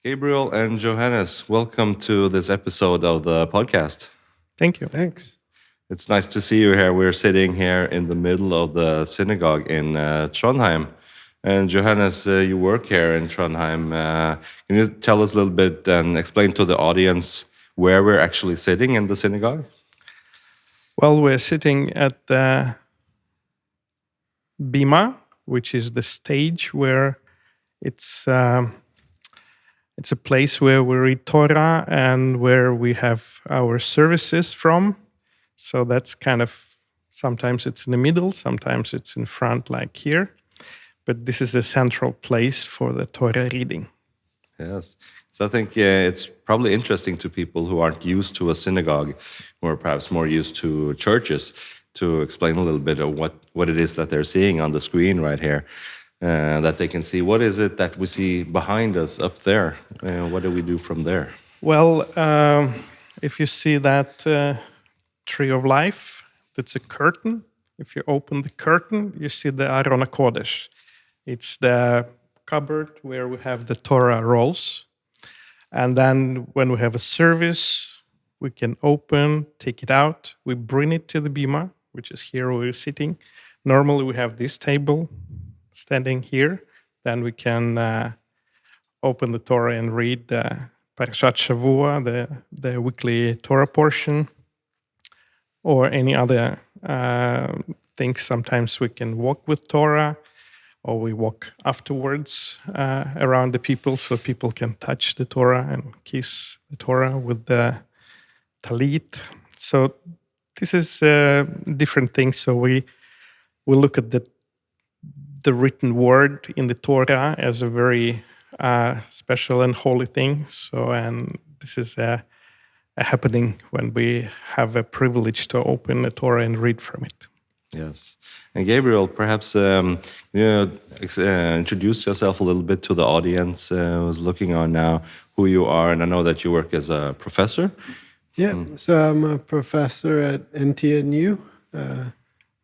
Gabriel and Johannes, welcome to this episode of the podcast. Thank you. Thanks. It's nice to see you here. We're sitting here in the middle of the synagogue in Trondheim. And Johannes, you work here in Trondheim. Can you tell us a little bit and explain to the audience where we're actually sitting in the synagogue? Well, we're sitting at the bimah, which is the stage where it's a place where we read Torah and where we have our services from. So that's kind of, sometimes it's in the middle, sometimes it's in front like here. But this is a central place for the Torah reading. Yes. So I think it's probably interesting to people who aren't used to a synagogue or perhaps more used to churches to explain a little bit of what it is that they're seeing on the screen right here. That they can see what is it that we see behind us up there. What do we do from there? Well, if you see that tree of life, that's a curtain. If you open the curtain, you see the Aron HaKodesh. It's the cupboard where we have the Torah rolls. And then when we have a service, we can open, take it out. We bring it to the bimah, which is here where we're sitting. Normally we have this table standing here. Then we can open the Torah and read the Parashat Shavua, the weekly Torah portion, or any other things. Sometimes we can walk with Torah, or we walk afterwards around the people so people can touch the Torah and kiss the Torah with the talit. So this is different things. So we look at the written word in the Torah as a very special and holy thing. So, and this is a happening when we have a privilege to open the Torah and read from it. Yes. And Gabriel, perhaps introduce yourself a little bit to the audience who's looking on now, who you are. And I know that you work as a professor. Yeah, so I'm a professor at NTNU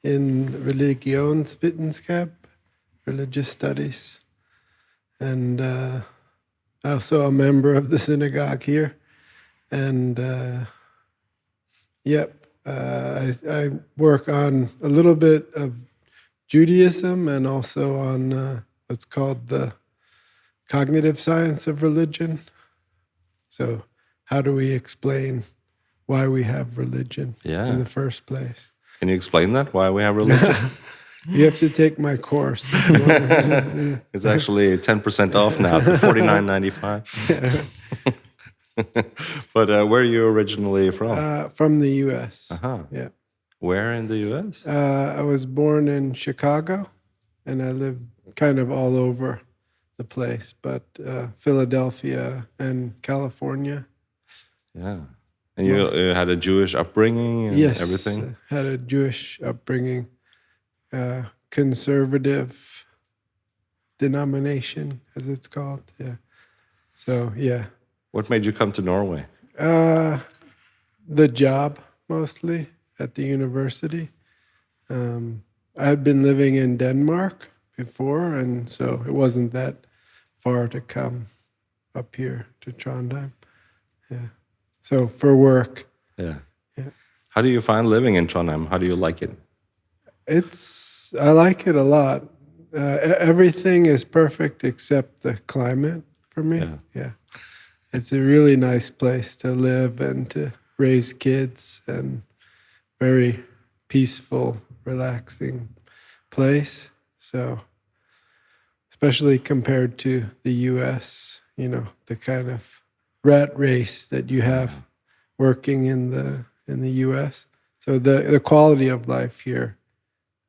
in Religionswissenschaft, religious studies. And also a member of the synagogue here. And I work on a little bit of Judaism and also on what's called the cognitive science of religion. So how do we explain why we have religion in the first place? Can you explain that, why we have religion? You have to take my course. It's actually 10% off now to $49.95. But where are you originally from? From the U.S. Yeah. Where in the U.S.? I was born in Chicago, and I lived kind of all over the place, but Philadelphia and California. Yeah. And you had a Jewish upbringing and everything? Yes, had a Jewish upbringing, conservative denomination, as it's called. Yeah. So, yeah. What made you come to Norway? The job, mostly, at the university. I had been living in Denmark before, and so it wasn't that far to come up here to Trondheim. Yeah. So for work. Yeah. How do you find living in Trondheim? How do you like it? I like it a lot. Everything is perfect except the climate for me. Yeah. It's a really nice place to live and to raise kids, and very peaceful, relaxing place. So, especially compared to the U.S., the kind of rat race that you have working in the U.S. So the quality of life here,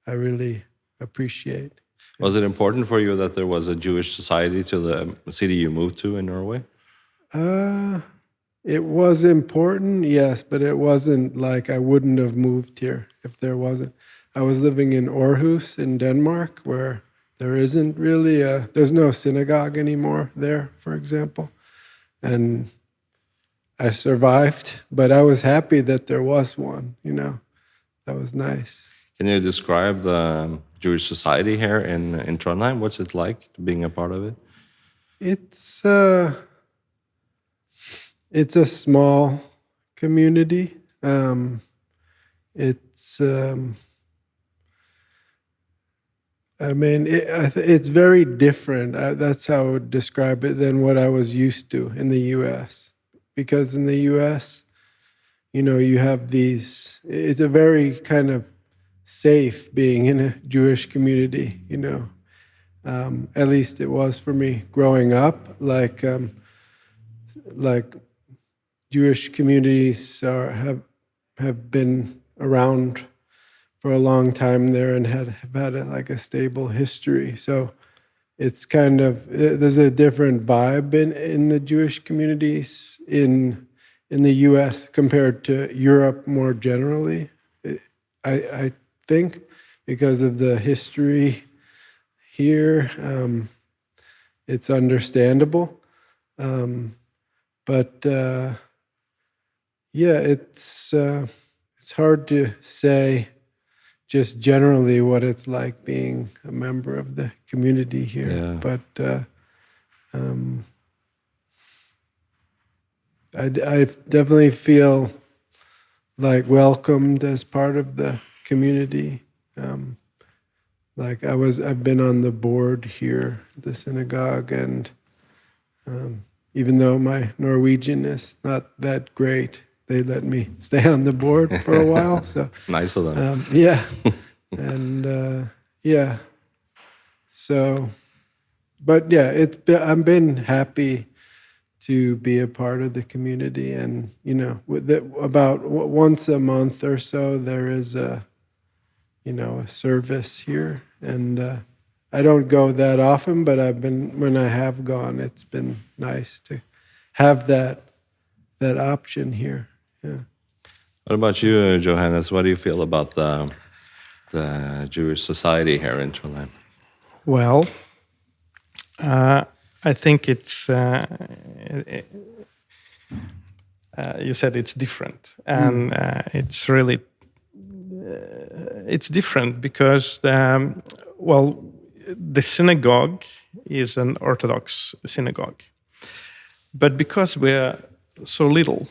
I really appreciate. Was it important for you that there was a Jewish society to the city you moved to in Norway? It was important, yes, but it wasn't like I wouldn't have moved here if there wasn't. I was living in Aarhus in Denmark, where there isn't really there's no synagogue anymore there, for example. And I survived, but I was happy that there was one, That was nice. Can you describe the Jewish society here in Trondheim? What's it like being a part of it? It's It's a small community. It's it's very different. That's how I would describe it than what I was used to in the U.S. Because in the U.S., you have these. It's a very kind of safe being in a Jewish community. At least it was for me growing up. Like Jewish communities have been around for a long time there and have had a stable history. So it's kind of, there's a different vibe in the Jewish communities in the U.S. compared to Europe more generally. I think because of the history here, it's understandable. But it's hard to say just generally what it's like being a member of the community here. Yeah. But I definitely feel like welcomed as part of the community. I've been on the board here at the synagogue, and even though my Norwegian is not that great, they let me stay on the board for a while. So Nice of them. yeah, and yeah. So, but yeah, I've been happy to be a part of the community, and about once a month or so there is a service here, and I don't go that often, but when I have gone, it's been nice to have that option here. Yeah. What about you, Johannes? What do you feel about the Jewish society here in Trondheim? Well, I think it's. You said it's different, and it's really. It's different because, the synagogue is an Orthodox synagogue, but because we're so little,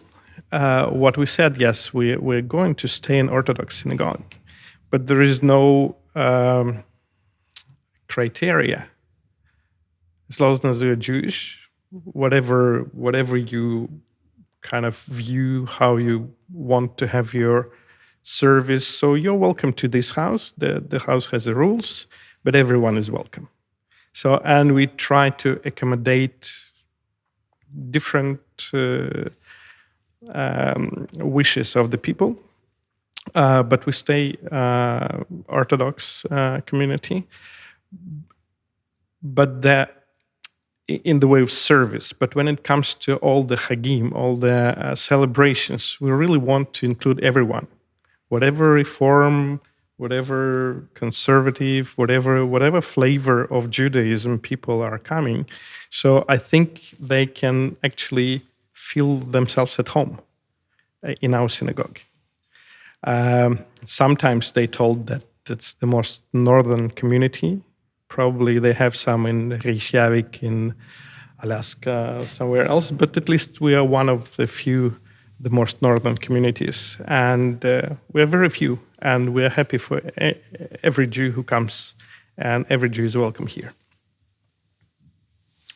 what we said, yes, we're going to stay in Orthodox synagogue, but there is no criteria. As long as you're Jewish, whatever you kind of view how you want to have your service, so you're welcome to this house. The house has the rules, but everyone is welcome. So, and we try to accommodate different wishes of the people, but we stay Orthodox community. But in the way of service. But when it comes to all the Hagim, all the celebrations, we really want to include everyone. Whatever reform, whatever conservative, whatever flavor of Judaism people are coming. So I think they can actually feel themselves at home in our synagogue. Sometimes they told that it's the most northern community. Probably they have some in Reykjavik, in Alaska, somewhere else, but at least we are one of the most northern communities. And we are very few, and we are happy for every Jew who comes, and every Jew is welcome here.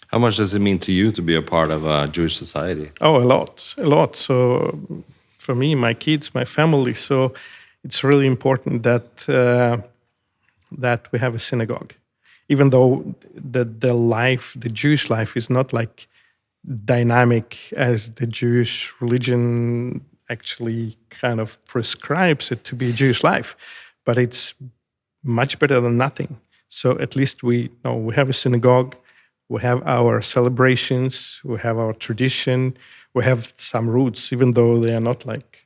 How much does it mean to you to be a part of a Jewish society? Oh, a lot. So for me, my kids, my family, so it's really important that we have a synagogue. Even though the Jewish life is not like dynamic as the Jewish religion actually kind of prescribes it to be a Jewish life, but it's much better than nothing. So at least we have a synagogue, we have our celebrations, we have our tradition, we have some roots, even though they are not like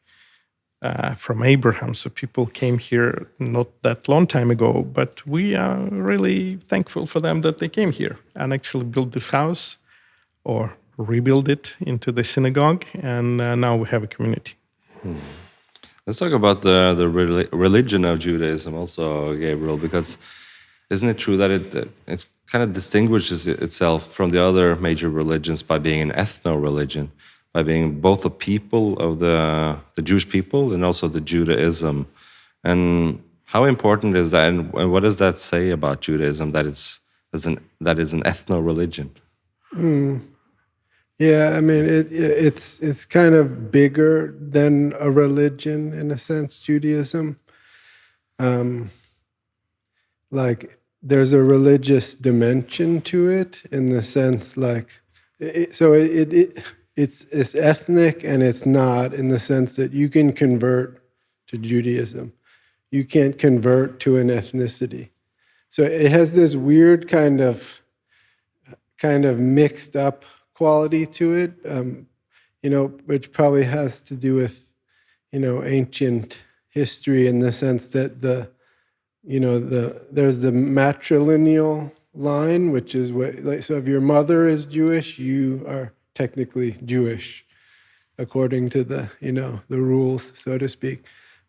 from Abraham, so people came here not that long time ago, but we are really thankful for them that they came here and actually built this house or rebuild it into the synagogue, and now we have a community. Let's talk about the religion of Judaism also, Gabriel, because isn't it true that it kind of distinguishes itself from the other major religions by being an ethno-religion, by being both a people of the Jewish people and also the Judaism. And how important is that, and what does that say about Judaism, that is an ethno-religion? Yeah, I mean, it's kind of bigger than a religion in a sense, Judaism. Like there's a religious dimension to it in the sense like, it's ethnic and it's not, in the sense that you can convert to Judaism. You can't convert to an ethnicity. So it has this weird kind of mixed up quality to it, which probably has to do with, ancient history, in the sense that there's the matrilineal line, which is so if your mother is Jewish, you are technically Jewish, according to the rules, so to speak.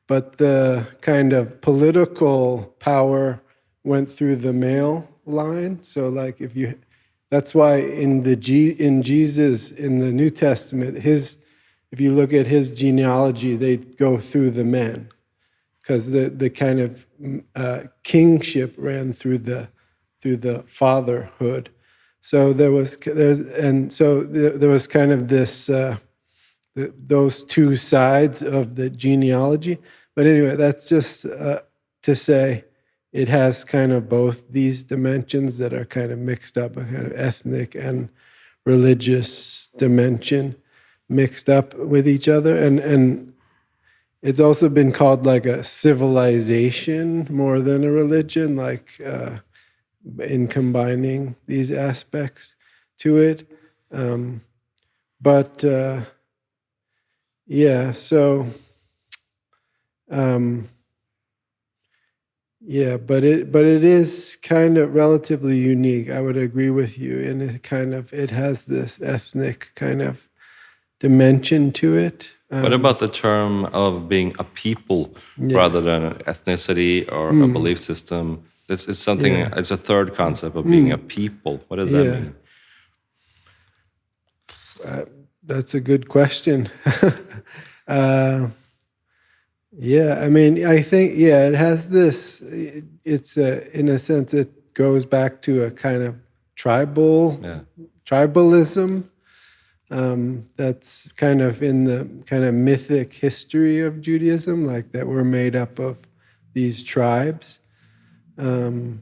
But the kind of political power went through the male line. So like that's why in Jesus in the New Testament, if you look at his genealogy, they go through the men, because the kind of kingship ran through the fatherhood. So there was kind of this those two sides of the genealogy. But anyway, that's just to say it has kind of both these dimensions that are kind of mixed up, a kind of ethnic and religious dimension mixed up with each other. And it's also been called like a civilization more than a religion, like in combining these aspects to it. But it is kind of relatively unique. I would agree with you, and it has this ethnic kind of dimension to it. What about the term of being a people rather than an ethnicity or a belief system? This is something. It's a third concept of being a people. What does that mean? That's a good question. I mean, I think, it has this, it's in a sense, it goes back to a kind of tribalism that's kind of in the kind of mythic history of Judaism, like that we're made up of these tribes. And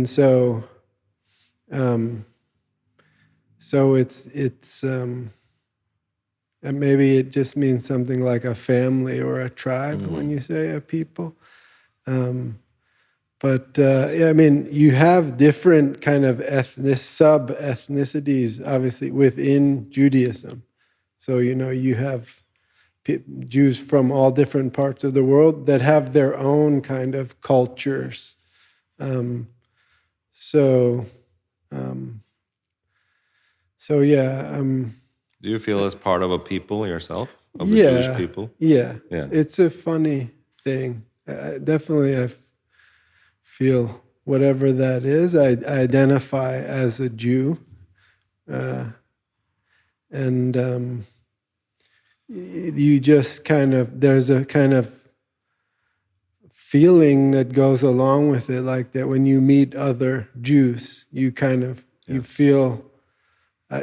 so it's and maybe it just means something like a family or a tribe when you say a people. I mean, you have different kind of sub-ethnicities, obviously, within Judaism. So, you have Jews from all different parts of the world that have their own kind of cultures. Do you feel as part of a people yourself, of the Jewish people? Yeah. It's a funny thing. Definitely, I feel whatever that is. I identify as a Jew, and you just there's a kind of feeling that goes along with it, like that when you meet other Jews, you you feel.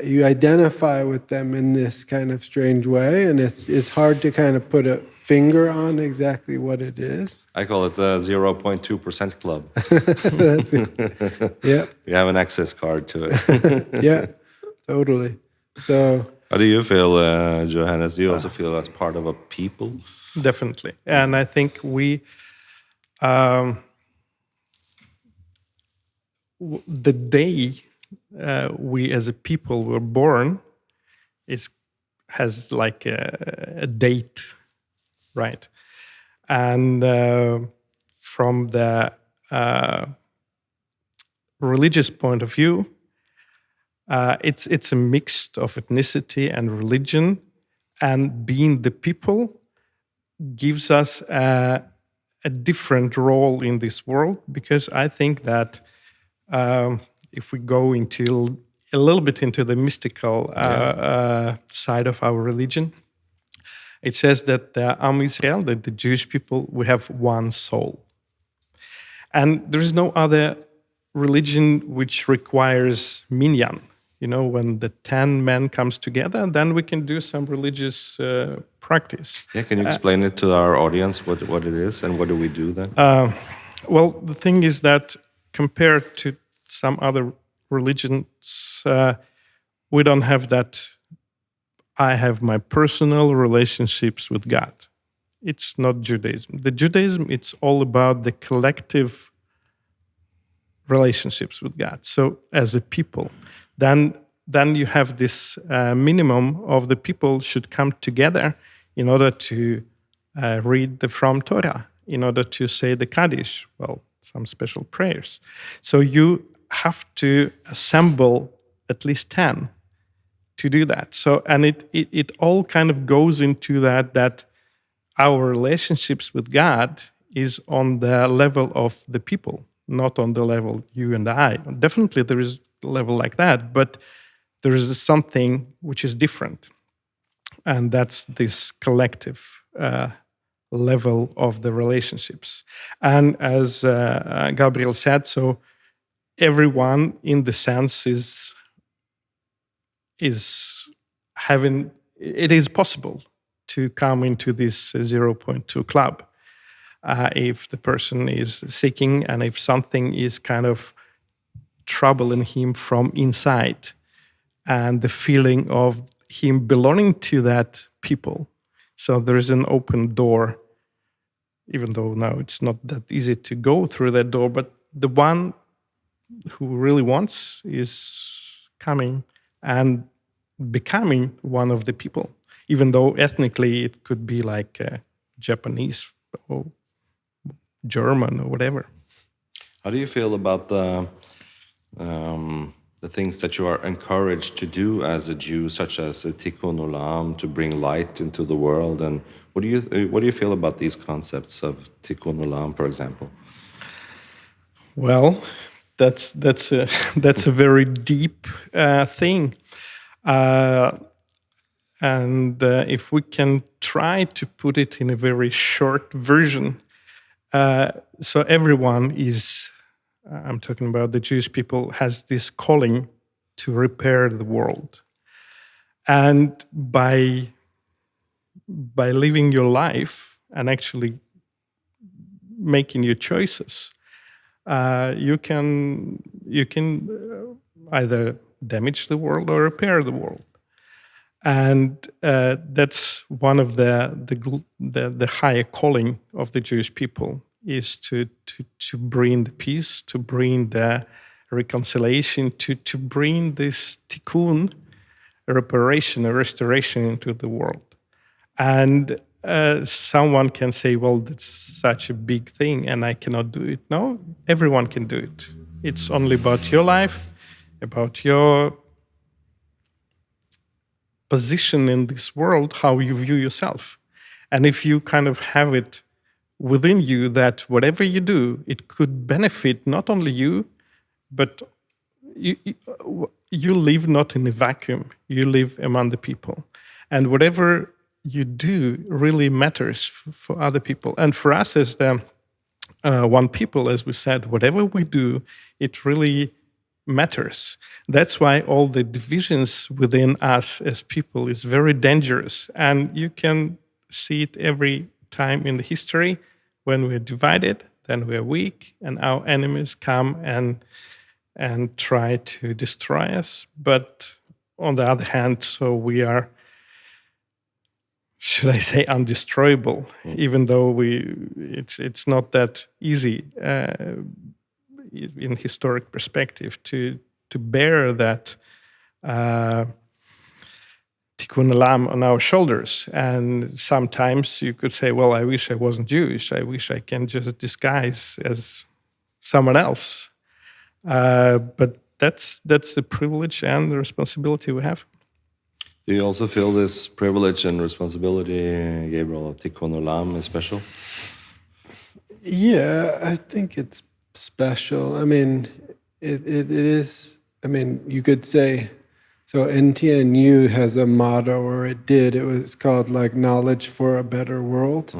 You identify with them in this kind of strange way, and it's hard to kind of put a finger on exactly what it is. I call it the 0.2% club. That's it. Yeah. You have an access card to it. Yeah, totally. So, how do you feel, Johannes? Do you also feel as part of a people? Definitely, and I think we. The day we as a people were born has like a date, right? And from the religious point of view, it's a mix of ethnicity and religion, and being the people gives us a different role in this world, because I think that if we go into a little bit into the mystical side of our religion. It says that the Am Israel, that the Jewish people, we have one soul. And there is no other religion which requires minyan. You know, when the 10 men comes together, then we can do some religious practice. Yeah, can you explain it to our audience what it is and what do we do then? Well, the thing is that compared to some other religions, we don't have that. I have my personal relationships with God. It's not Judaism. The Judaism, it's all about the collective relationships with God. So as a people, then you have this minimum of the people should come together in order to read the From Torah, in order to say the Kaddish, well, some special prayers. So you have to assemble at least 10 to do that. So, and it all kind of goes into that our relationships with God is on the level of the people, not on the level you and I. Definitely there is a level like that, but there is something which is different. And that's this collective level of the relationships. And as Gabriel said, so everyone in the sense is having, it is possible to come into this 0.2 club if the person is seeking and if something is kind of troubling him from inside and the feeling of him belonging to that people. So there is an open door, even though now it's not that easy to go through that door, but the one who really wants is coming and becoming one of the people, even though ethnically it could be like Japanese or German or whatever. How do you feel about the things that you are encouraged to do as a Jew, such as a Tikkun Olam, to bring light into the world? And what do you feel about these concepts of Tikkun Olam, for example? Well, that's a very deep thing. And if we can try to put it in a very short version, so everyone is, I'm talking about the Jewish people, has this calling to repair the world. And by living your life and actually making your choices, you can either damage the world or repair the world. And that's one of the higher calling of the Jewish people, is to bring the peace, to bring the reconciliation, to bring this tikkun, a reparation, a restoration into the world. And someone can say, well, that's such a big thing and I cannot do it. No, everyone can do it. It's only about your life, about your position in this world, how you view yourself. And if you kind of have it within you that whatever you do, it could benefit not only you, but you live not in a vacuum. You live among the people. And whatever you do really matters for other people. And for us as the one people, as we said, whatever we do, it really matters. That's why all the divisions within us as people is very dangerous. And you can see it every time in the history. When we're divided, then we're weak, and our enemies come and try to destroy us. But on the other hand, so we are, should I say, undestroyable, even though it's not that easy in historic perspective to bear that Tikkun Olam on our shoulders. And sometimes you could say, well, I wish I wasn't Jewish. I wish I can just disguise as someone else. But that's the privilege and the responsibility we have. Do you also feel this privilege and responsibility, Gabriel, of Tikkun Olam is special? Yeah, I think it's special. I mean, it is I mean, you could say, so NTNU has a motto, or it was called like knowledge for a better world.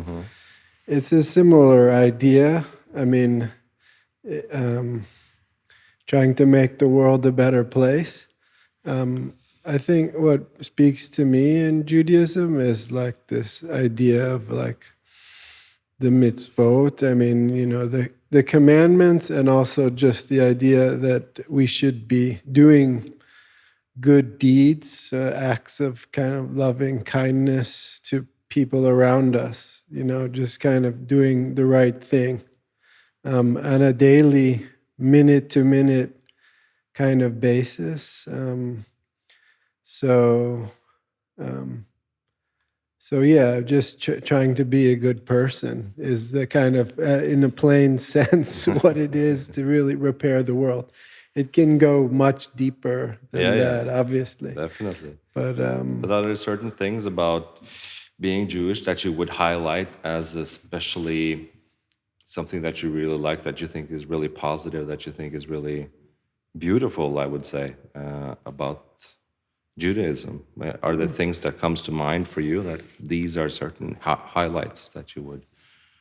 It's a similar idea. I mean, trying to make the world a better place. I think what speaks to me in Judaism is like this idea of like the mitzvot. I mean, you know, the commandments, and also just the idea that we should be doing good deeds, acts of kind of loving kindness to people around us, you know, just kind of doing the right thing on a daily, minute-to-minute kind of basis. So yeah, just trying to be a good person is the kind of, in a plain sense, what it is to really repair the world. It can go much deeper than that, obviously. Definitely. But are there certain things about being Jewish that you would highlight as especially something that you really like, that you think is really positive, that you think is really beautiful, I would say, about Judaism? Are there things that comes to mind for you that these are certain highlights that you would?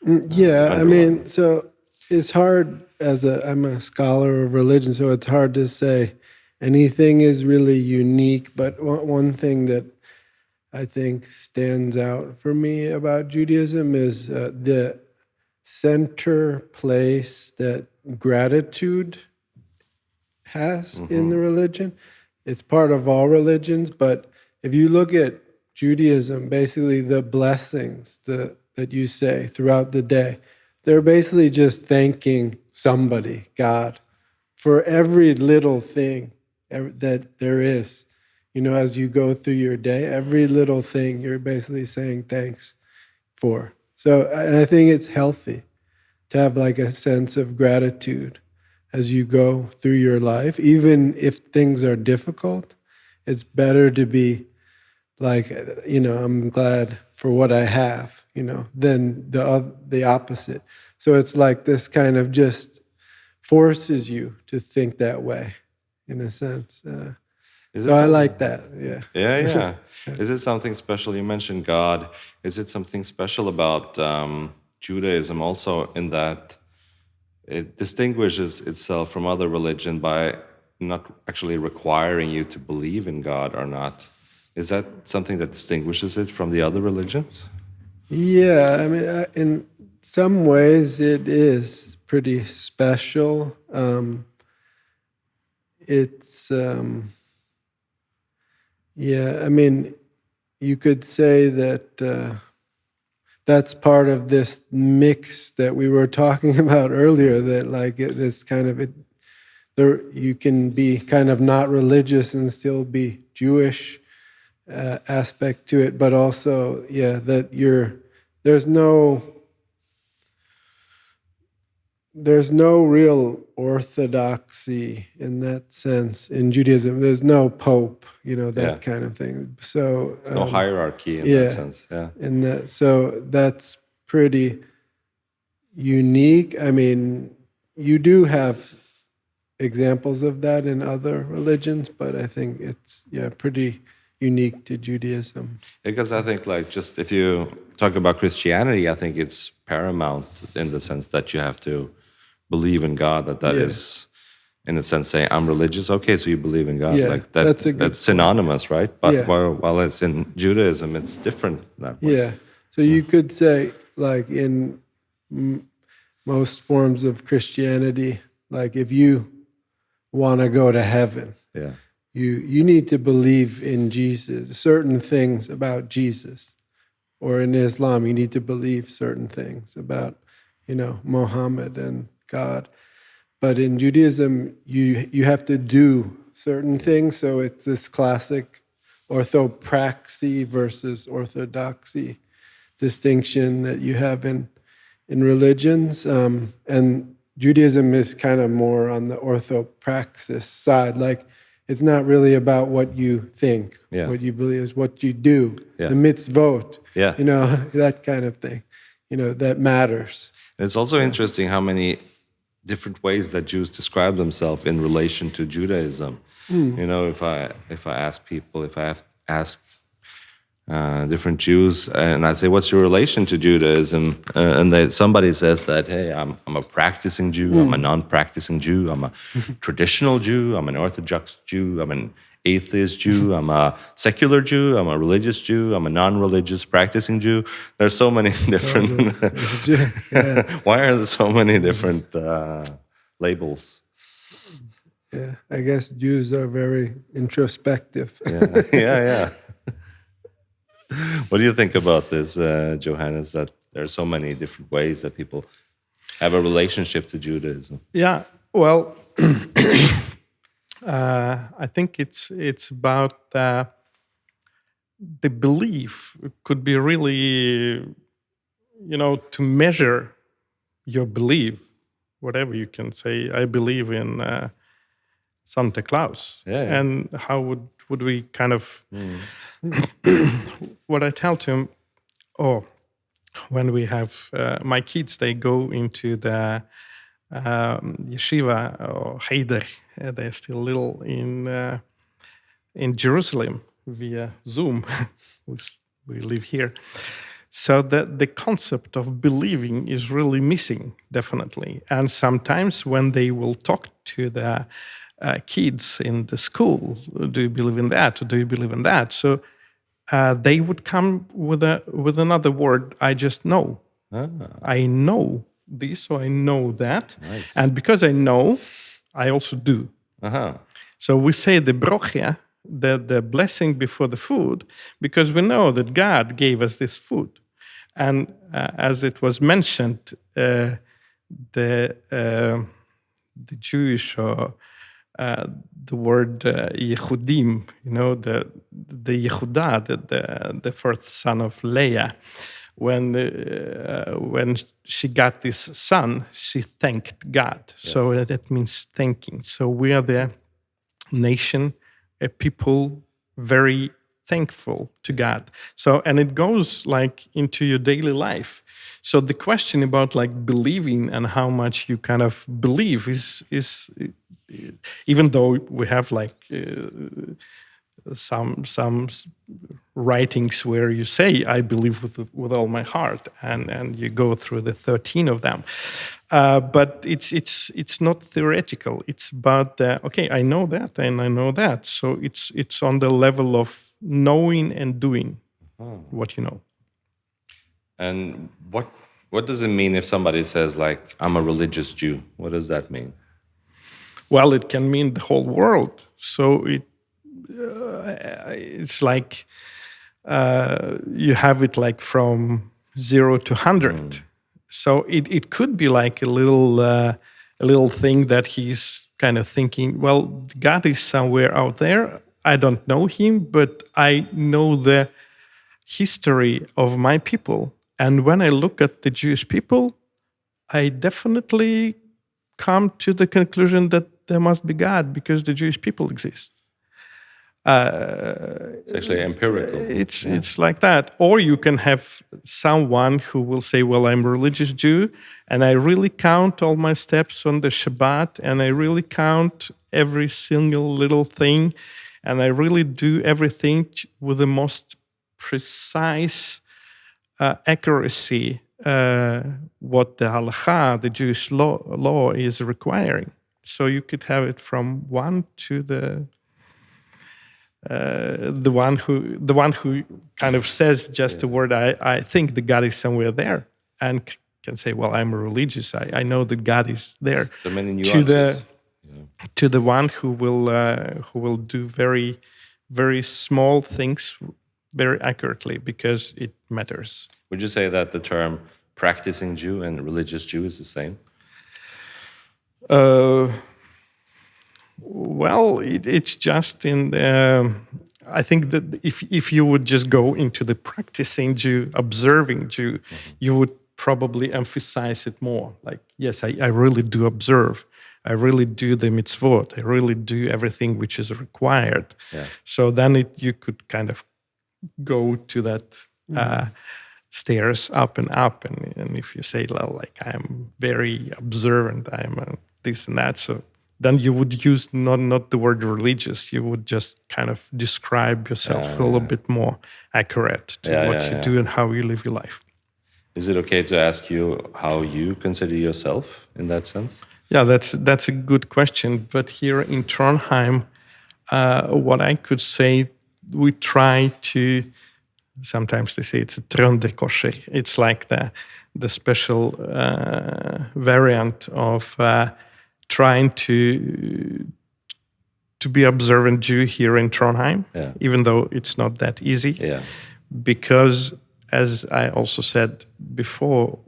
I mean, so it's hard I'm a scholar of religion, so it's hard to say anything is really unique. But one thing that I think stands out for me about Judaism is the center place that gratitude has in the religion. It's part of all religions, but if you look at Judaism, basically the blessings that you say throughout the day, they're basically just thanking somebody, God, for every little thing that there is. You know, as you go through your day, every little thing you're basically saying thanks for. So, and I think it's healthy to have like a sense of gratitude as you go through your life. Even if things are difficult, it's better to be like, you know, I'm glad for what I have, you know, than the opposite. So it's like this kind of just forces you to think that way, in a sense. So I like that, yeah. Yeah. Is it something special? You mentioned God. Is it something special about Judaism also in that it distinguishes itself from other religion by not actually requiring you to believe in God or not? Is that something that distinguishes it from the other religions? Yeah, I mean, in some ways it is pretty special. Yeah, I mean, you could say that that's part of this mix that we were talking about earlier, that like this kind of you can be kind of not religious and still be Jewish aspect to it, but also, yeah, that there's no real orthodoxy in that sense in Judaism. There's no pope, you know, that kind of thing. So no hierarchy in that sense. Yeah. So that's pretty unique. I mean, you do have examples of that in other religions, but I think it's pretty unique to Judaism. Because I think, like, just if you talk about Christianity, I think it's paramount in the sense that you have to believe in God. That is, in a sense, saying I'm religious. Okay, so you believe in God. Like that. That's synonymous, right? But while it's in Judaism, it's different that way. Yeah. So you could say, like in most forms of Christianity, like if you want to go to heaven, you need to believe in Jesus, certain things about Jesus. Or in Islam, you need to believe certain things about, you know, Muhammad and God. But in Judaism, you have to do certain things. So it's this classic orthopraxy versus orthodoxy distinction that you have in religions. And Judaism is kind of more on the orthopraxis side. Like, it's not really about what you think, what you believe, is what you do, the mitzvot, you know, that kind of thing, you know, that matters. And it's also interesting how many different ways that Jews describe themselves in relation to Judaism. You know, if I ask people, if I ask different Jews, and I say, "What's your relation to Judaism?" And somebody says that, "Hey, I'm a practicing Jew. I'm a non-practicing Jew. I'm a traditional Jew. I'm an Orthodox Jew. I'm an atheist Jew. I'm a secular Jew. I'm a religious Jew. I'm a non-religious practicing Jew." There's so many different. Yeah. Why are there so many different labels? Yeah, I guess Jews are very introspective. Yeah. What do you think about this, Johannes, that there are so many different ways that people have a relationship to Judaism? Yeah, well, I think it's about the belief. It could be really, to measure your belief, whatever you can say. I believe in Santa Claus. Yeah. And how would we kind of, what I tell to him, when we have my kids, they go into the yeshiva or cheder. They're still little in Jerusalem via Zoom. We live here. So the concept of believing is really missing, definitely. And sometimes when they will talk to the kids in the school, do you believe in that? Or do you believe in that? So they would come with another word. I just know. I know this, so I know that. Nice. And because I know, I also do. So we say the brochia, the blessing before the food, because we know that God gave us this food. And as it was mentioned, the Jewish or the word Yehudim, the Yehuda, the fourth son of Leah, when she got this son, she thanked God. Yes. So that means thanking. So we are the nation, a people very thankful to God. So, and it goes like into your daily life. So the question about like believing and how much you kind of believe is even though we have like some writings where you say I believe with all my heart, and you go through the 13 of them, but it's not theoretical. It's about okay, I know that and I know that. So it's on the level of knowing and doing what you know. And what does it mean if somebody says like I'm a religious Jew? What does that mean? Well, it can mean the whole world. So it's like you have it like from 0 to 100. So it could be like a little thing that he's kind of thinking, well, God is somewhere out there. I don't know him, but I know the history of my people. And when I look at the Jewish people, I definitely come to the conclusion that there must be God because the Jewish people exist. It's actually empirical. It's like that. Or you can have someone who will say, well, I'm a religious Jew, and I really count all my steps on the Shabbat, and I really count every single little thing, and I really do everything with the most precise accuracy what the halakha, the Jewish law is requiring. So you could have it from one to the one who kind of says just the word, I think the God is somewhere there, and can say, well, I'm a religious, I know that God is there. So many nuances. To the one who will do very, very small things very accurately because it matters. Would you say that the term practicing Jew and religious Jew is the same? Well, it's just in I think that if you would just go into the practicing Jew, observing Jew, you would probably emphasize it more. Like, yes, I really do observe. I really do the mitzvot. I really do everything which is required. Yeah. So then you could kind of go to that stairs up and up. And if you say, well, like, I'm very observant, I'm this and that, so then you would use not the word religious. You would just kind of describe yourself a little bit more accurate to what you do and how you live your life. Is it okay to ask you how you consider yourself in that sense? Yeah, that's a good question. But here in Trondheim, what I could say, we try to. Sometimes they say it's a trønderkorser. It's like the special variant of trying to be observant Jew here in Trondheim, even though it's not that easy. Yeah. Because, as I also said before,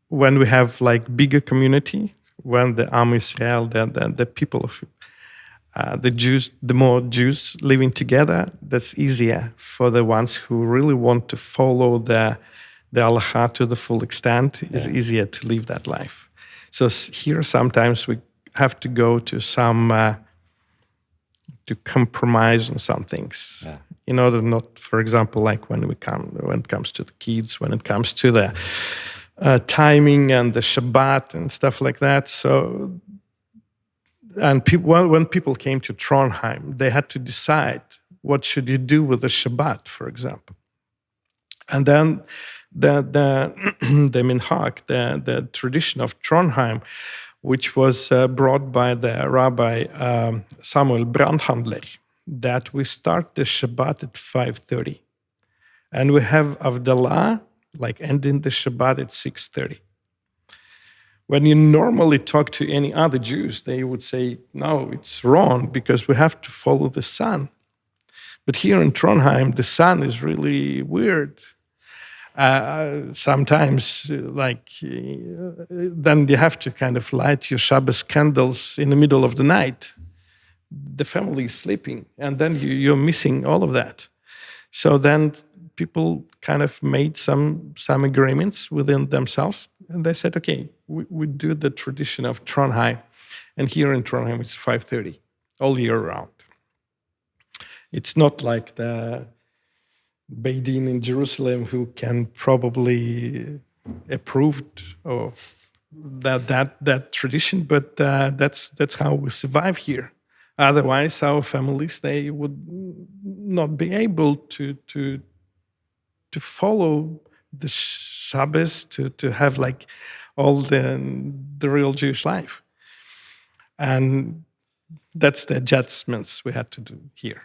when we have like bigger community, when the Am Israel, the people of the Jews, the more Jews living together, that's easier for the ones who really want to follow the halacha to the full extent. It's easier to live that life. So here sometimes we have to go to some to compromise on some things in order not, for example, like when it comes to the kids, when it comes to the timing and the Shabbat and stuff like that. So. And when people came to Trondheim, they had to decide what should you do with the Shabbat, for example. And then the minhag, the tradition of Trondheim, which was brought by the Rabbi Samuel Brandhandler, that we start the Shabbat at 5:30, and we have Avdalah, like ending the Shabbat at 6:30. When you normally talk to any other Jews, they would say, no, it's wrong because we have to follow the sun. But here in Trondheim, the sun is really weird. Sometimes, then you have to kind of light your Shabbos candles in the middle of the night. The family is sleeping, and then you're missing all of that. So then people kind of made some agreements within themselves, and they said, okay, we do the tradition of Trondheim, and here in Trondheim it's 5:30 all year round. It's not like the Beit Din in Jerusalem who can probably approve or that tradition, but that's how we survive here. Otherwise, our families, they would not be able to follow the Shabbos, to have like all the real Jewish life. And that's the adjustments we had to do here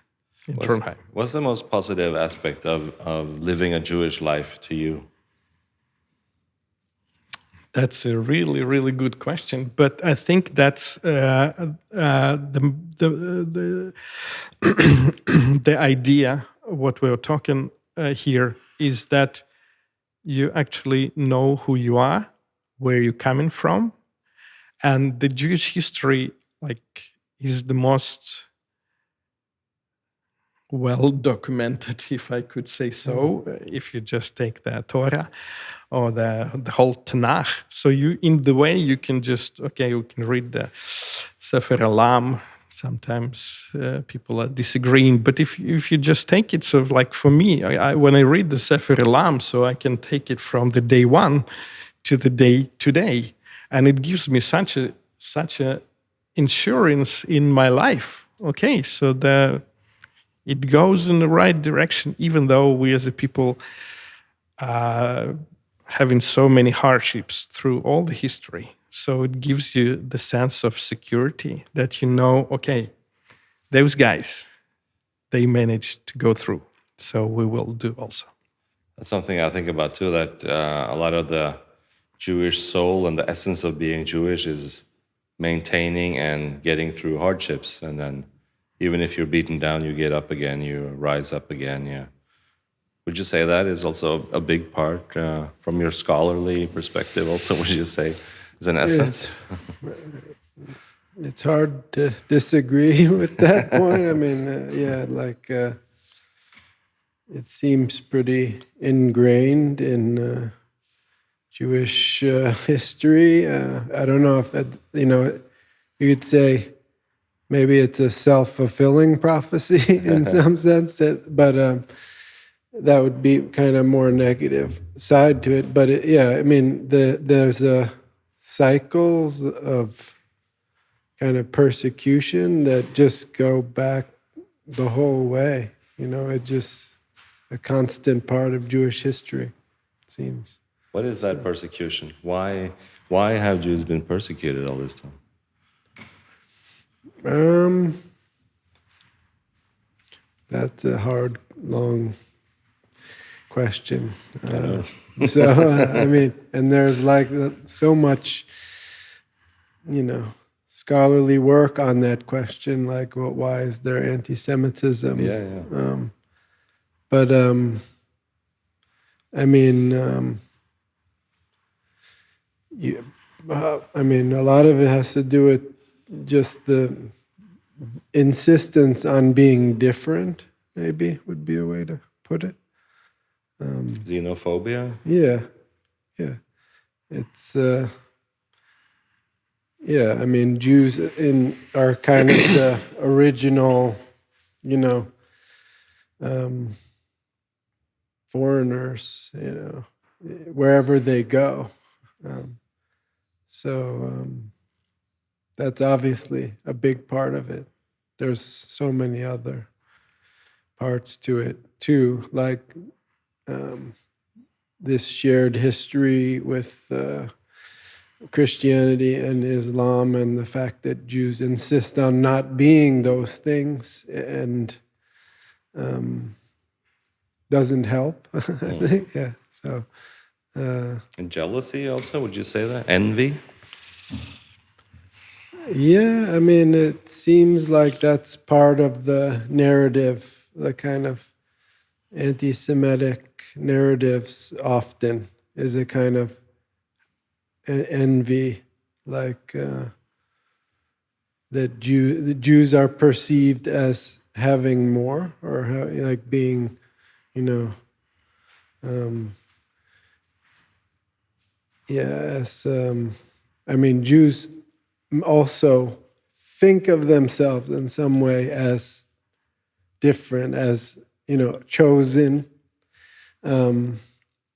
in Trondheim. What's the most positive aspect of living a Jewish life to you? That's a really, really good question. But I think that's the idea, what we're talking here, is that you actually know who you are, where you're coming from. And the Jewish history, is the most well documented, if I could say so, if you just take the Torah or the whole Tanakh. So in the way you can you can read the Sefer Olam. Sometimes people are disagreeing, but if you just take it, so like for me, when I read the Sefer Olam, so I can take it from the day one to the day today, and it gives me such a insurance in my life. Okay, so it goes in the right direction, even though we as a people having so many hardships through all the history. So it gives you the sense of security that okay, those guys, they managed to go through. So we will do also. That's something I think about too, that a lot of the Jewish soul and the essence of being Jewish is maintaining and getting through hardships. And then even if you're beaten down, you get up again, you rise up again. Yeah. Would you say that is also a big part from your scholarly perspective also, would you say, is an essence? It's hard to disagree with that point. I mean, it seems pretty ingrained in Jewish history. I don't know if you could say maybe it's a self-fulfilling prophecy in some sense, but that would be kind of more negative side to it. But there's cycles of kind of persecution that just go back the whole way. It just a constant part of Jewish history, it seems. What is that persecution? Why have Jews been persecuted all this time? That's a hard, long question. So, and there's like so much, scholarly work on that question, like, well, why is there anti-Semitism? But a lot of it has to do with just the insistence on being different, maybe would be a way to put it. Xenophobia? Yeah. It's Jews are kind of the original, foreigners, wherever they go. That's obviously a big part of it. There's so many other parts to it too, like this shared history with Christianity and Islam, and the fact that Jews insist on not being those things, and doesn't help. I think, yeah. So, and jealousy also, would you say that? Envy? Yeah, it seems like that's part of the narrative, the kind of anti-Semitic narratives often is a kind of envy, like that the Jews are perceived as having more, or like being, Jews also think of themselves in some way as different, as chosen.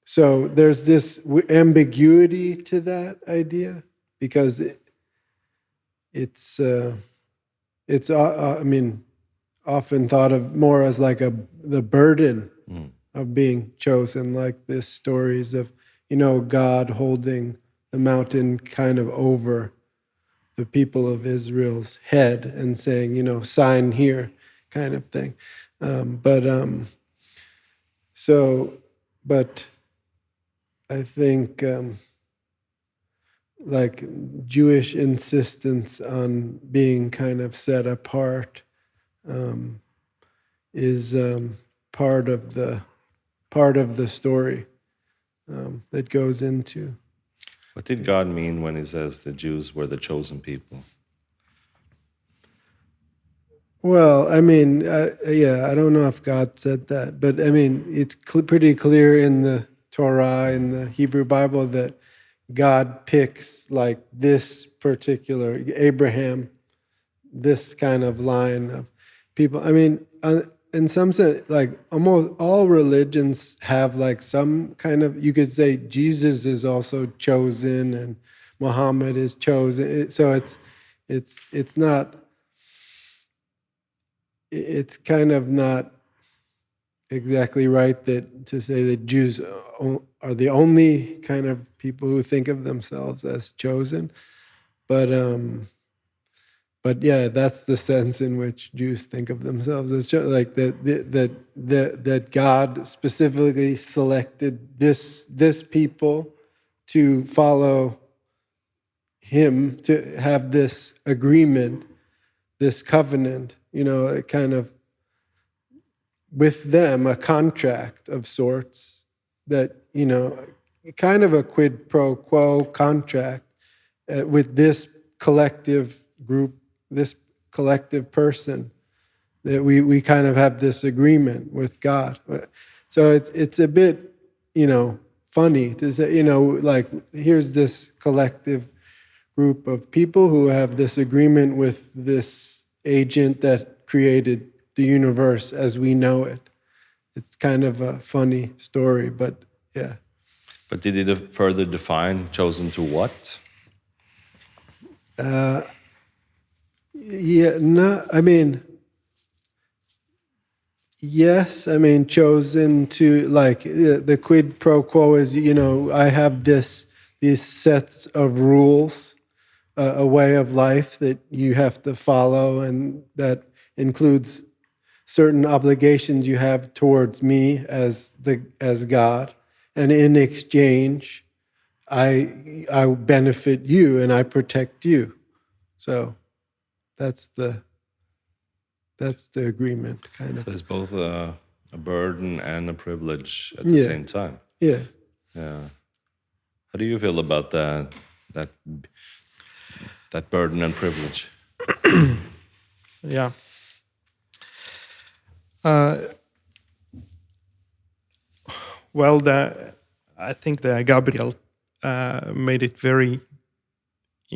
So there's this ambiguity to that idea, because it's often thought of more as like the burden of being chosen, like this stories of God holding the mountain kind of over the people of Israel's head and saying, sign here, kind of thing. But I think like Jewish insistence on being kind of set apart is part of the story that goes into. What did God mean when he says the Jews were the chosen people? Well, I don't know if God said that, but it's pretty clear in the Torah, in the Hebrew Bible, that God picks like this particular Abraham, this kind of line of people. In some sense, like almost all religions have like some kind of, you could say Jesus is also chosen and Muhammad is chosen. So it's not, it's kind of not exactly right to say that Jews are the only kind of people who think of themselves as chosen. But yeah, that's the sense in which Jews think of themselves as like that God specifically selected this people to follow Him, to have this agreement, this covenant, a kind of with them, a contract of sorts that kind of a quid pro quo contract with this collective group, this collective person, that we kind of have this agreement with God. So it's a bit, funny to say, like here's this collective group of people who have this agreement with this agent that created the universe as we know it. It's kind of a funny story, but yeah. But did it further define chosen to what? Yeah, no, I mean, yes, I mean, chosen to, like, the quid pro quo is, I have these sets of rules, a way of life that you have to follow, and that includes certain obligations you have towards me as God, and in exchange, I benefit you and I protect you. So that's the agreement, kind of. So it's both a burden and a privilege at the Yeah. same time. Yeah. Yeah. How do you feel about that burden and privilege? Yeah. Well, I think that Gabriel made it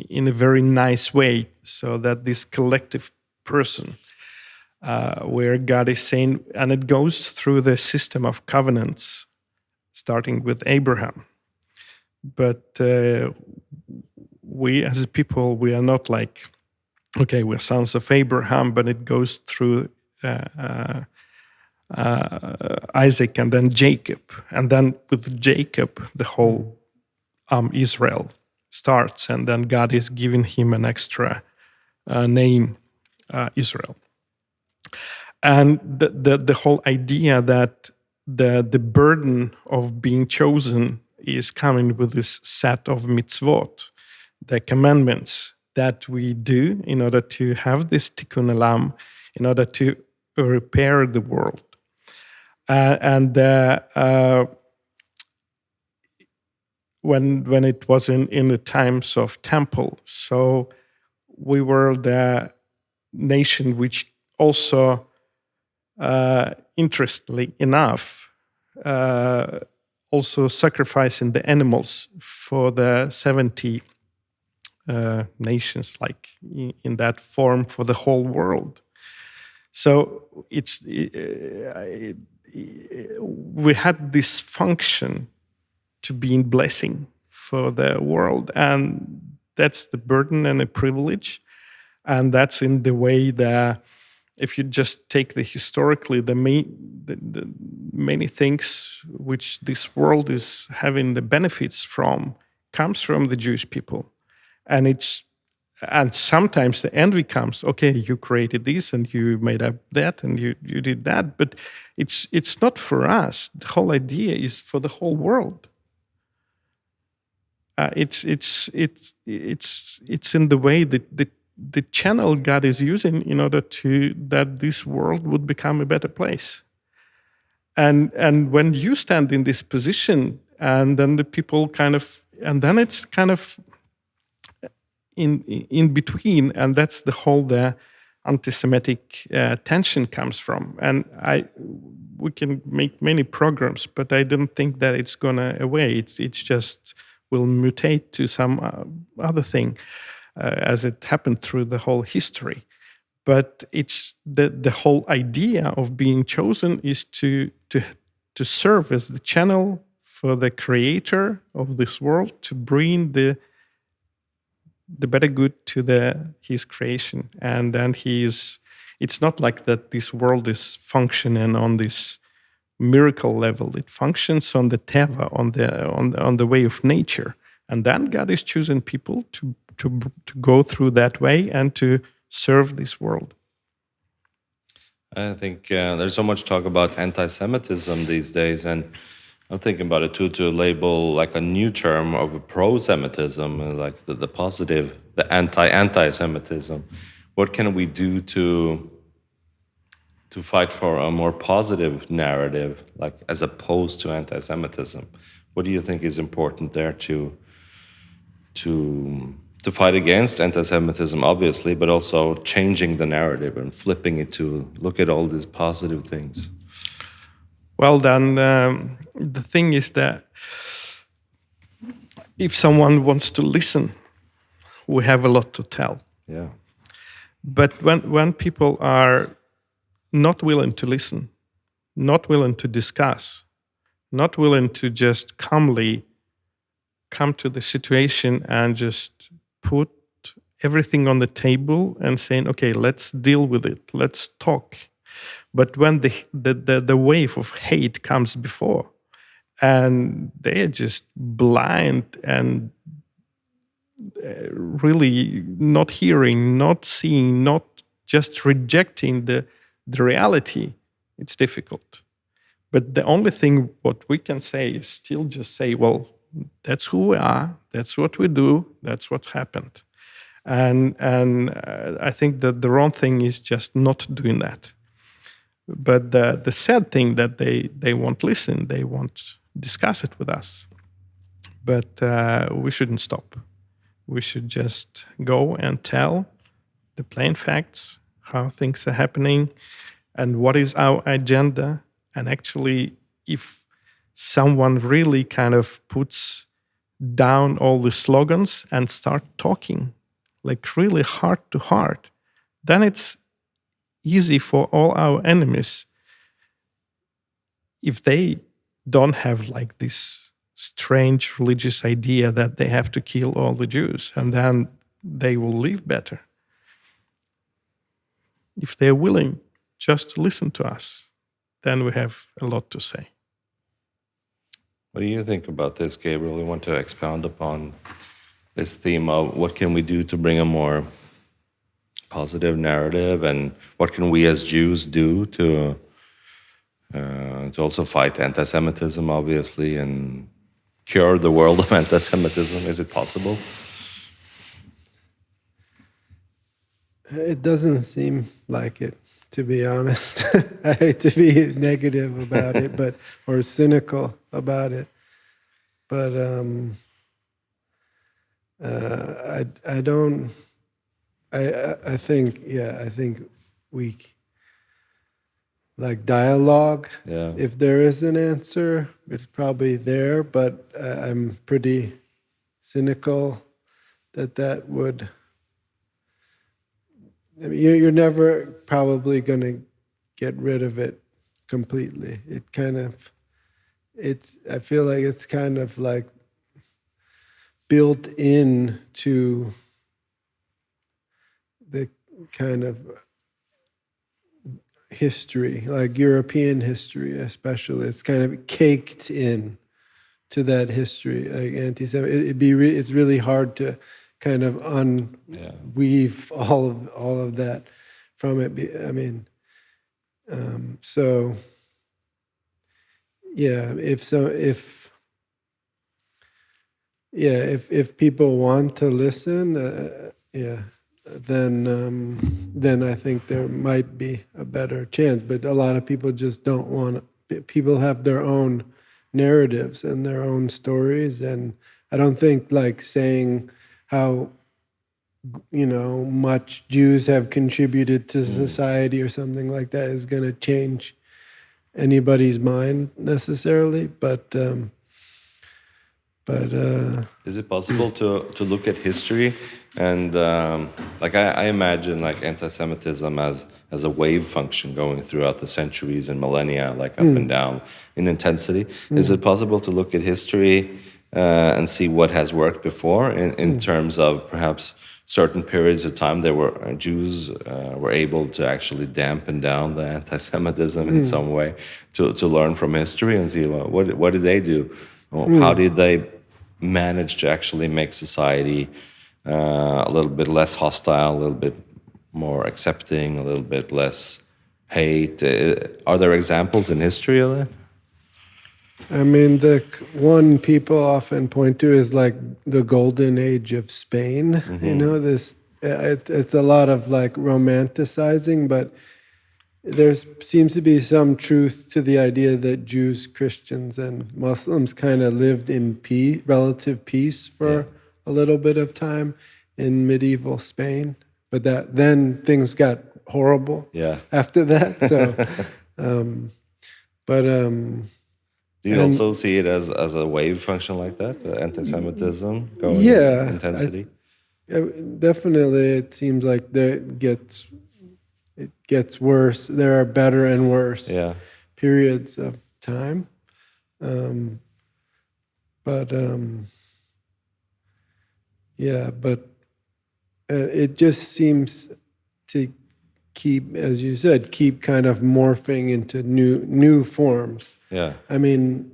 in a very nice way, so that this collective person, where God is saying, and it goes through the system of covenants, starting with Abraham. But we as a people, we are not like, okay, we're sons of Abraham, but it goes through Isaac and then Jacob. And then with Jacob, the whole Israel starts, and then God is giving him an extra name, Israel. And the whole idea that the burden of being chosen is coming with this set of mitzvot, the commandments that we do in order to have this Tikkun Olam, in order to repair the world. When it was in the times of temple, so we were the nation which also, interestingly enough, also sacrificing the animals for the 70 nations, like in that form for the whole world. So we had this function to be in blessing for the world, and that's the burden and the privilege, and that's in the way that if you just take historically, the many things which this world is having the benefits from comes from the Jewish people, and sometimes the envy comes. Okay, you created this and you made up that and you did that, but it's not for us. The whole idea is for the whole world. It's in the way that the channel God is using in order that this world would become a better place. And when you stand in this position, and then the people and then it's kind of in between, and that's the anti-Semitic tension comes from. And we can make many programs, but I don't think that it's gonna away. It's just will mutate to some other thing, as it happened through the whole history. But it's the whole idea of being chosen is to serve as the channel for the creator of this world to bring the better good to his creation. And then it's not like that this world is functioning on this miracle level. It functions on the teva, on the way of nature. And then God is choosing people to go through that way and to serve this world. I think there's so much talk about anti-Semitism these days, and I'm thinking about it too, to label like a new term of pro-Semitism, like the positive, the anti-Semitism. What can we do to fight for a more positive narrative, like as opposed to anti-Semitism? What do you think is important there to fight against anti-Semitism, obviously, but also changing the narrative and flipping it to look at all these positive things? Well, then the thing is that if someone wants to listen, we have a lot to tell. Yeah. But when people are not willing to listen, not willing to discuss, not willing to just calmly come to the situation and just put everything on the table and saying, okay, let's deal with it, let's talk. But when the wave of hate comes before, and they are just blind and really not hearing, not seeing, not just rejecting the reality, it's difficult. But the only thing what we can say is still just say, well, that's who we are, that's what we do, that's what happened. And I think that the wrong thing is just not doing that. But the sad thing that they won't listen, they won't discuss it with us. But we shouldn't stop. We should just go and tell the plain facts, how things are happening, and what is our agenda. And actually, if someone really kind of puts down all the slogans and start talking, like really heart to heart, then it's easy for all our enemies, if they don't have like this strange religious idea that they have to kill all the Jews and then they will live better. If they're willing just to listen to us, then we have a lot to say. What do you think about this, Gabriel? We want to expound upon this theme of what can we do to bring a more positive narrative, and what can we as Jews do to also fight anti-Semitism, obviously, and cure the world of anti-Semitism? Is it possible? It doesn't seem like it, to be honest. I hate to be negative about it, or cynical about it, but I don't. I think we like dialogue. Yeah. If there is an answer, it's probably there, but I'm pretty cynical that would. I mean, you're never probably going to get rid of it completely. It kind of, I feel like it's kind of like built in to the kind of history, like European history especially. It's kind of caked in to that history, like anti-Semitism. It's really hard to kind of unweave all of that from it. I mean, so yeah, if people want to listen, then I think there might be a better chance. But a lot of people just don't want to. People have their own narratives and their own stories, and I don't think like saying how much Jews have contributed to society or something like that is going to change anybody's mind necessarily. But is it possible to look at history and like I imagine like anti-Semitism as a wave function going throughout the centuries and millennia, like up and down in intensity? Is it possible to look at history and see what has worked before in terms of perhaps certain periods of time there were Jews were able to actually dampen down the anti-Semitism in some way, to learn from history and see what did they do? How did they manage to actually make society a little bit less hostile, a little bit more accepting, a little bit less hate? Are there examples in history of that? I mean, the one people often point to is like the golden age of Spain. It's a lot of like romanticizing, but there seems to be some truth to the idea that Jews, Christians, and Muslims kind of lived in relative peace for a little bit of time in medieval Spain. But then things got horrible after that. So, do you also see it as a wave function like that, anti-Semitism going intensity? Definitely, it seems like it gets worse. There are better and worse periods of time, but it just seems to keep, as you said, keep kind of morphing into new forms. Yeah. I mean,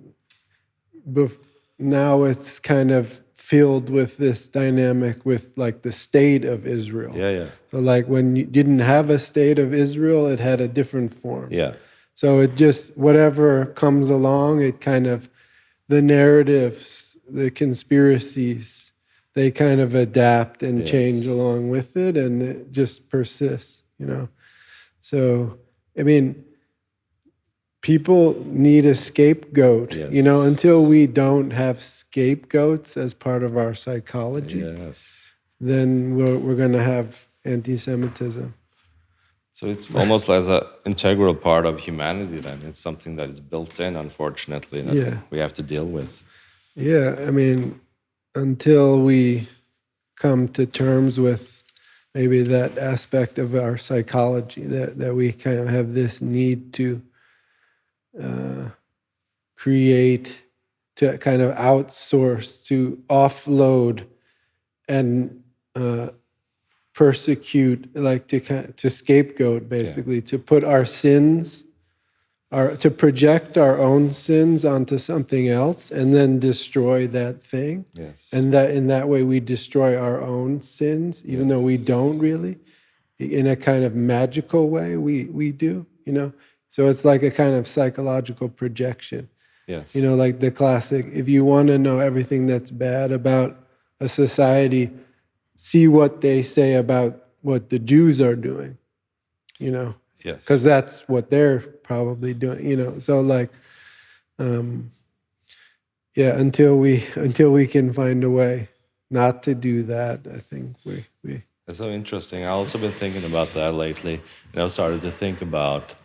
now it's kind of filled with this dynamic with like the state of Israel. Yeah, yeah. So like when you didn't have a state of Israel, it had a different form. Yeah. So it just, whatever comes along, it kind of, the narratives, the conspiracies, they kind of adapt and change along with it, and it just persists, you know. So, I mean, people need a scapegoat, you know, until we don't have scapegoats as part of our psychology, then we're going to have anti-Semitism. So it's almost as an integral part of humanity then. It's something that is built in, unfortunately, that we have to deal with. Yeah, I mean, until we come to terms with maybe that aspect of our psychology, that we kind of have this need to create, to kind of outsource, to offload and persecute, like to scapegoat, basically, to put our sins, to project our own sins onto something else and then destroy that thing. And that in that way we destroy our own sins, even though we don't really. In a kind of magical way, we do, you know. So it's like a kind of psychological projection. You know, like the classic, if you want to know everything that's bad about a society, see what they say about what the Jews are doing, you know. Because that's what they're probably doing, you know. So like, until we can find a way not to do that, I think we. That's so interesting. I've also been thinking about that lately, and I've started to think about,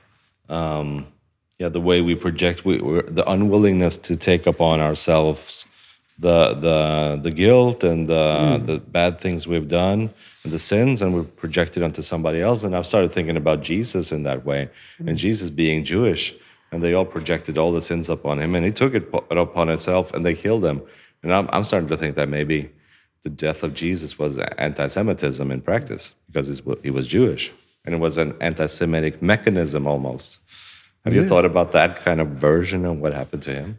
the way we project, the unwillingness to take upon ourselves the guilt and the bad things we've done and the sins, and we project it onto somebody else. And I've started thinking about Jesus in that way, and Jesus being Jewish, and they all projected all the sins upon him, and he took it upon himself, and they killed him. And I'm starting to think that maybe the death of Jesus was anti-Semitism in practice, because he was Jewish, and it was an anti-Semitic mechanism almost. Have you thought about that kind of version of what happened to him?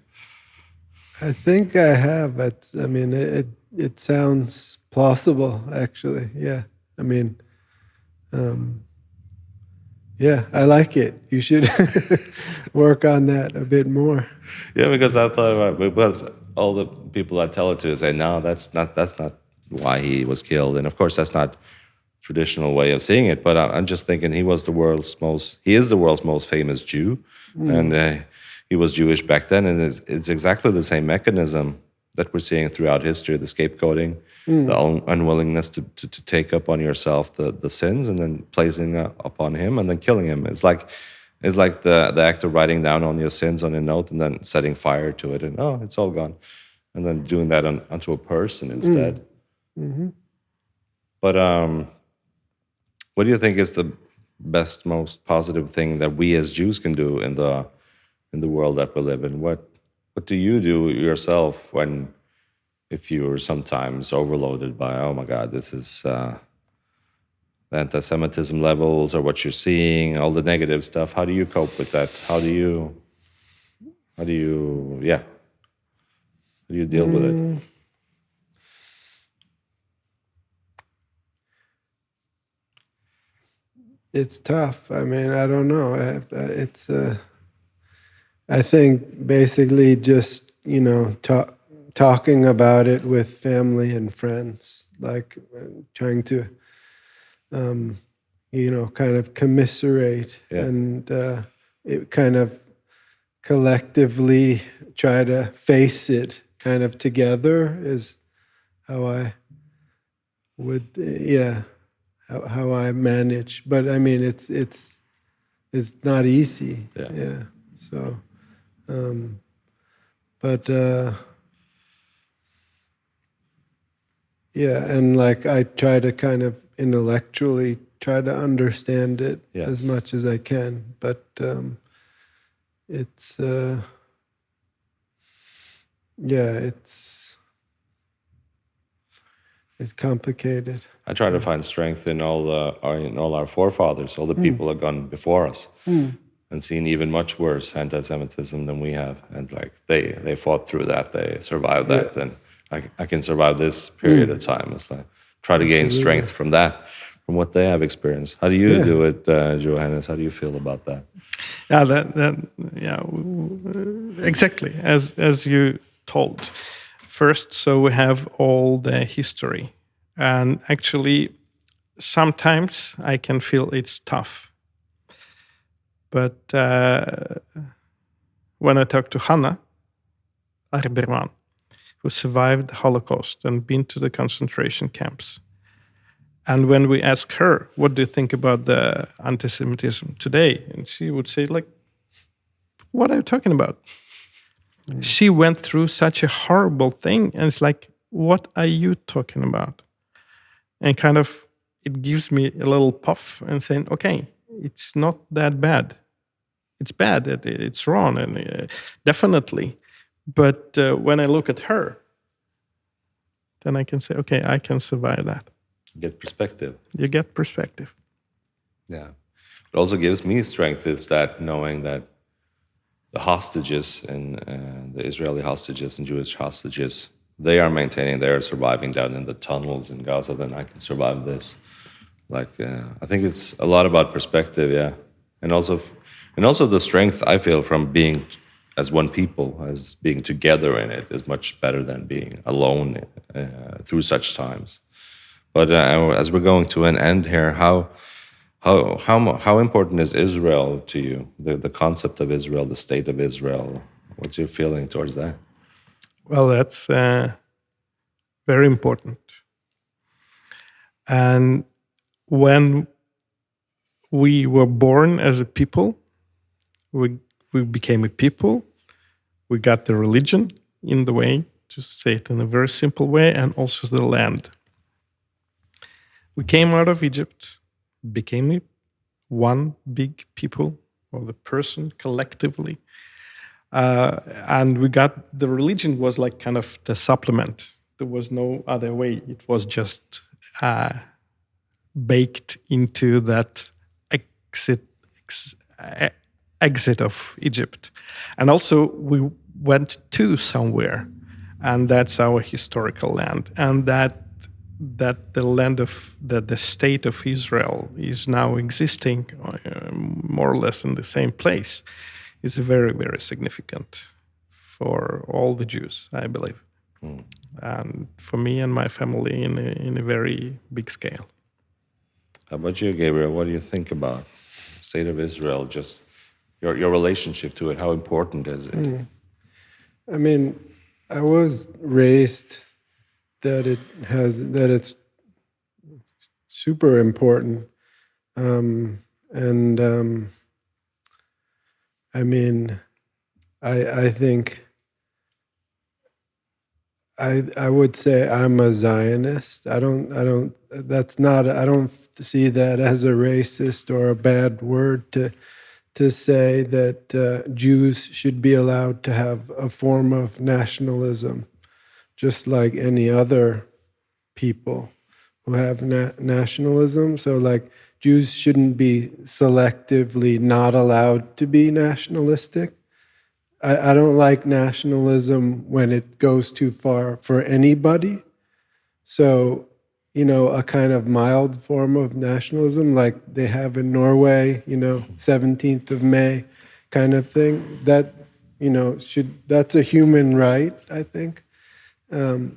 I think I have. I mean, it sounds plausible, actually. Yeah. I mean, I like it. You should work on that a bit more. Yeah, because I thought about it, because all the people I tell it to say, no, that's not why he was killed. And of course, that's not traditional way of seeing it. But I'm just thinking he is the world's most famous Jew, and he was Jewish back then, and it's exactly the same mechanism that we're seeing throughout history: the scapegoating, the unwillingness to take upon yourself the sins, and then placing upon him, and then killing him. It's like the act of writing down on your sins on a note and then setting fire to it, and it's all gone, and then doing that onto a person instead. But what do you think is the best, most positive thing that we as Jews can do in the world that we live in? What do you do yourself if you're sometimes overloaded by, oh my God, this is the anti-Semitism levels, or what you're seeing, all the negative stuff? How do you cope with that? How do you deal with it? It's tough. I mean, I don't know. I think basically just, you know, talking about it with family and friends, like trying to, you know, kind of commiserate and it kind of collectively try to face it kind of together is how I would, how I manage. But I mean, it's not easy. Yeah. So, and like I try to kind of intellectually try to understand it as much as I can. But it's It's complicated. I try to find strength in all our forefathers, all the people who have gone before us, and seen even much worse anti-Semitism than we have. And like they fought through that, they survived that, and I can survive this period of time. It's like try to gain strength from that, from what they have experienced. How do you do it, Johannes? How do you feel about that? Yeah, exactly as you told. First, so we have all the history, and actually, sometimes I can feel it's tough. But when I talk to Hannah Arberman, who survived the Holocaust and been to the concentration camps, and when we ask her, what do you think about the anti-Semitism today? And she would say, like, what are you talking about? She went through such a horrible thing. And it's like, what are you talking about? And kind of, it gives me a little puff and saying, okay, it's not that bad. It's bad, it's wrong, and definitely. But when I look at her, then I can say, okay, I can survive that. Get perspective. You get perspective. Yeah. What also gives me strength is that knowing that the hostages and the Israeli hostages and Jewish hostages, they are maintaining, they are surviving down in the tunnels in Gaza, then I can survive this. Like, I think it's a lot about perspective, yeah. And also the strength I feel from being as one people, as being together in it, is much better than being alone through such times. But as we're going to an end here, how important is Israel to you? The concept of Israel, the state of Israel. What's your feeling towards that? Well, that's very important. And when we were born as a people, we became a people. We got the religion in the way, to say it in a very simple way, and also the land. We came out of Egypt, became one big people, or the person collectively. And we got, the religion was like kind of the supplement. There was no other way. It was just baked into that exit of Egypt. And also we went to somewhere, and that's our historical land. And that the land of the state of Israel is now existing more or less in the same place is very, very significant for all the Jews, I believe. And for me and my family in a very big scale. How about you, Gabriel? What do you think about the state of Israel? Just your relationship to it. How important is it? I mean, I was raised that it's super important, and I mean, I think I would say I'm a Zionist. I don't see that as a racist or a bad word to say that Jews should be allowed to have a form of nationalism, just like any other people who have nationalism. So like Jews shouldn't be selectively not allowed to be nationalistic. I don't like nationalism when it goes too far for anybody. So, a kind of mild form of nationalism like they have in Norway, 17th of May kind of thing, that, that's a human right, I think.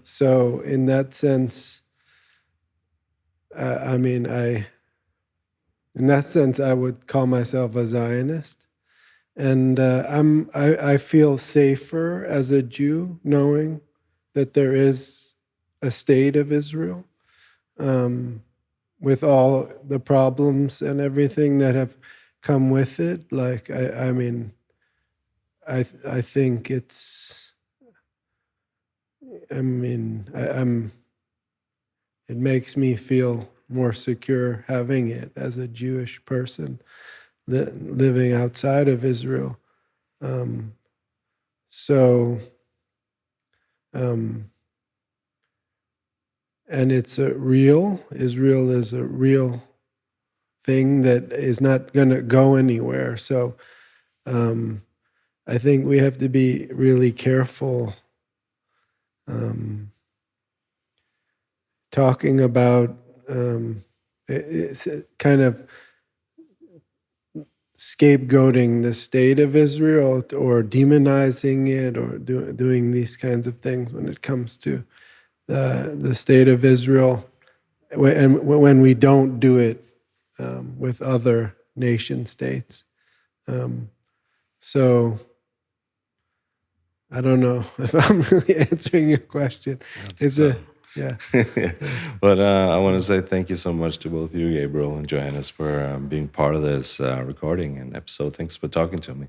So in that sense, in that sense, I would call myself a Zionist. And I feel safer as a Jew knowing that there is a state of Israel, with all the problems and everything that have come with it. Like I think it's. It makes me feel more secure having it as a Jewish person living outside of Israel. and it's a real. Israel is a real thing that is not going to go anywhere. So I think we have to be really careful talking about it's kind of scapegoating the state of Israel or demonizing it or doing these kinds of things when it comes to the state of Israel, and when we don't do it with other nation states. So I don't know if I'm really answering your question. It's yeah. But I want to say thank you so much to both you, Gabriel and Johannes, for being part of this recording and episode. Thanks for talking to me.